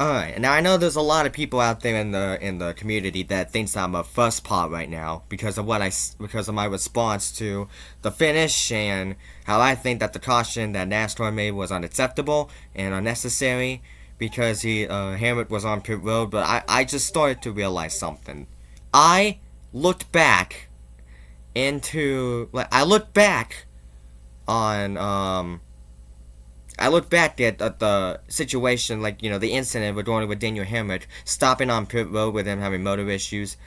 Alright, now I know there's a lot of people out there in the community that thinks I'm a fuss pot right now because of because of my response to the finish and how I think that the caution that NASCAR made was unacceptable and unnecessary because Hamlet was on pit road. But I just started to realize something. I looked back I looked back on I look back at the situation, like, the incident regarding with Daniel Hamrick stopping on pit road with him having motor issues.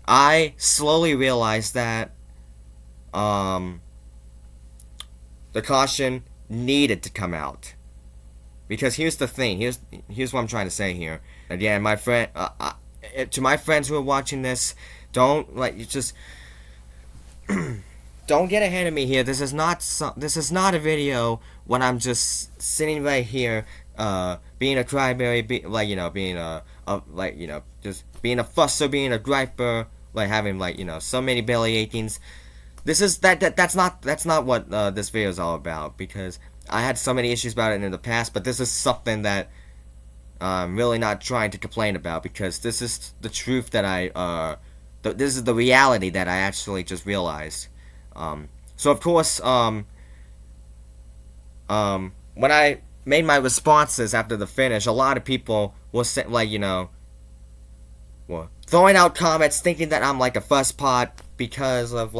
I slowly realized that the caution needed to come out. Because here's the thing, here's what I'm trying to say here. Again, my friend, to my friends who are watching this, don't, just don't get ahead of me here. This is not a video when I'm just sitting right here, being a cryberry, just being a fusser, being a griper, having so many belly achings. That's not what this video is all about, because I had so many issues about it in the past, but this is something that I'm really not trying to complain about, because this is the truth that this is the reality that I actually just realized. So of course, when I made my responses after the finish, a lot of people were throwing out comments thinking that I'm like a fusspot because of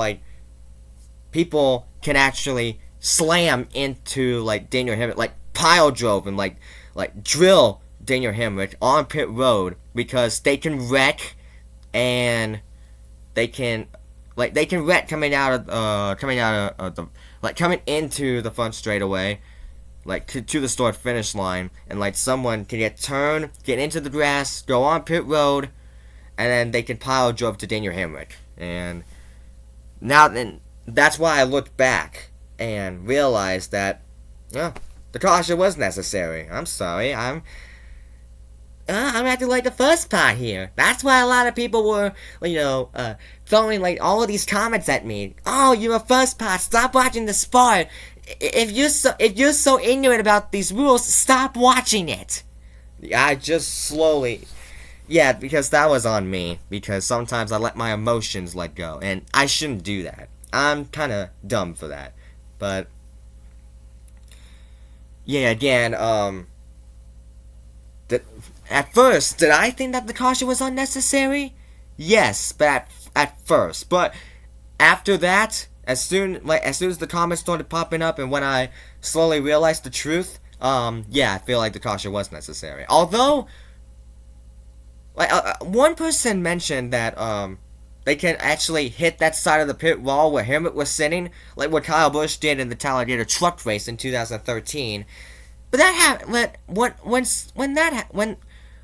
people can actually slam into Daniel Hemrick, pile drove and drill Daniel Hemrick on pit road because they can wreck and they can wreck coming into the front straightaway, to the start finish line, and someone can get into the grass, go on pit road, and then they can pile drove to Daniel Hemrick. And then that's why I looked back and realized that the caution was necessary. I'm sorry, I'm acting like the first part here. That's why a lot of people were, throwing all of these comments at me. Oh, you're a first part. Stop watching the sport. If you're so ignorant about these rules, stop watching it. I just slowly, because that was on me. Because sometimes I let my emotions let go, and I shouldn't do that. I'm kind of dumb for that. But again, at first, did I think that the caution was unnecessary? Yes, but at first. But after that, as soon as the comments started popping up, and when I slowly realized the truth, I feel like the caution was necessary. Although, one person mentioned that they can actually hit that side of the pit wall where Hamrick was sitting, like what Kyle Busch did in the Talladega truck race in 2013. But that happened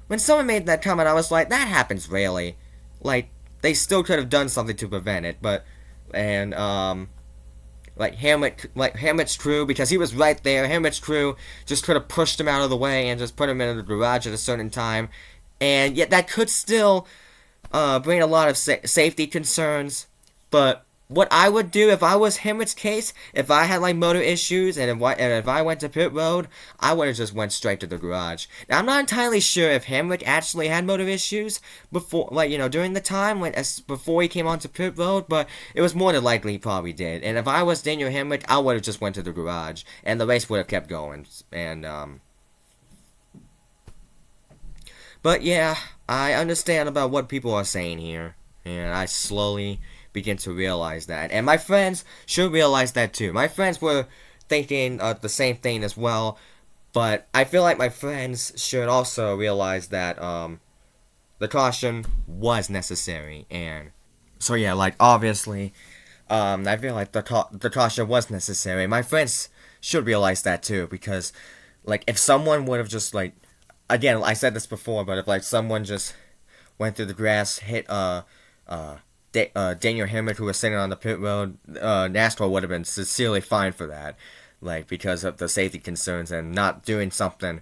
when someone made that comment, I was like, that happens rarely. They still could have done something to prevent it, Hamrick's crew, because he was right there, Hamrick's crew just could have pushed him out of the way and just put him in the garage at a certain time, and yet that could still bring a lot of safety concerns. But what I would do if I was Hamrick's case, if I had motor issues and if I went to pit road, I would have just went straight to the garage. Now I'm not entirely sure if Hamrick actually had motor issues before, during the time before he came onto pit road, but it was more than likely he probably did. And if I was Daniel Hamrick, I would have just went to the garage, and the race would have kept going. And but I understand about what people are saying here, and I slowly begin to realize that, and my friends should realize that too. My friends were thinking the same thing as well, but I feel like my friends should also realize that the caution was necessary. And so obviously, I feel like the caution was necessary. My friends should realize that too, because if someone would have just again, I said this before, but if someone just went through the grass, hit Daniel Hemrick, who was sitting on the pit road, NASCAR would have been sincerely fined for that, because of the safety concerns and not doing something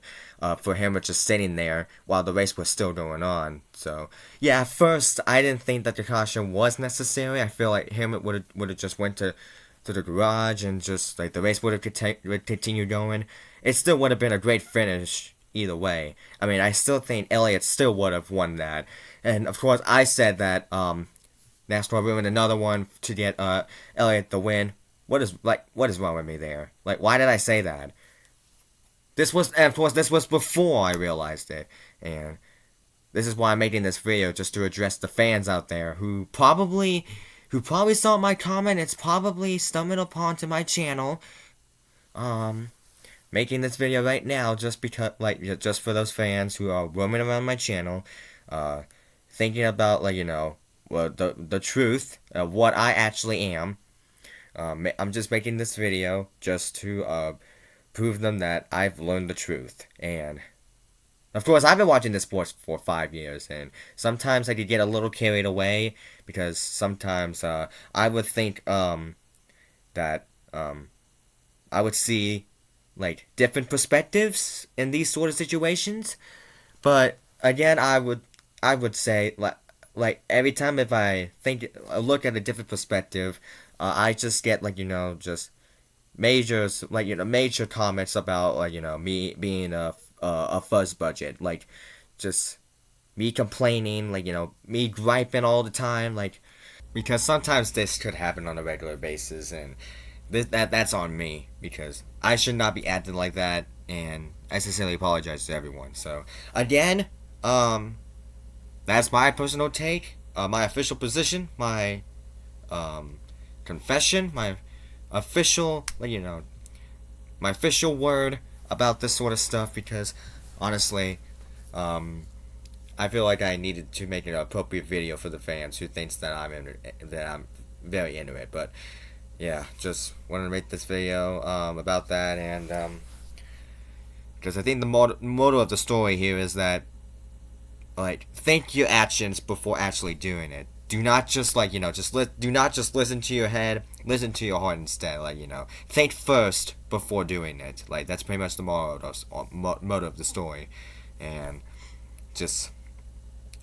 for Hemrick just sitting there while the race was still going on. So at first I didn't think that the caution was necessary. I feel like Hemrick would have just went to the garage and just the race would have continued going. It still would have been a great finish either way. I mean, I still think Elliott still would have won that. And of course, I said that NASCAR ruined another one to get Elliott the win. What is wrong with me there? Like, why did I say that? And of course, this was before I realized it, and this is why I'm making this video, just to address the fans out there who probably saw my comment. It's probably stumbled upon to my channel. Making this video right now just because, just for those fans who are roaming around my channel, thinking about, well, the truth of what I actually am. I'm just making this video just to prove them that I've learned the truth. And of course, I've been watching this sport for 5 years, and sometimes I could get a little carried away because sometimes I would think that I would see different perspectives in these sort of situations. But again, I would say every time if I look at a different perspective, I just get just major comments about me being a fuzz budget, just me complaining, me griping all the time, because sometimes this could happen on a regular basis, and that's on me because I should not be acting like that, and I sincerely apologize to everyone. So again, that's my personal take, my official position, my confession, my official my official word about this sort of stuff, because honestly, I feel like I needed to make an appropriate video for the fans who thinks that I'm very into it. But yeah, just wanted to make this video about that, and because I think the motto of the story here is that think your actions before actually doing it. Do not just do not just listen to your head, listen to your heart instead. Think first before doing it. That's pretty much the motto of the story. And just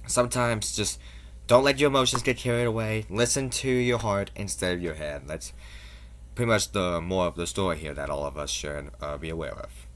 sometimes just don't let your emotions get carried away. Listen to your heart instead of your head. That's pretty much the moral of the story here that all of us should be aware of.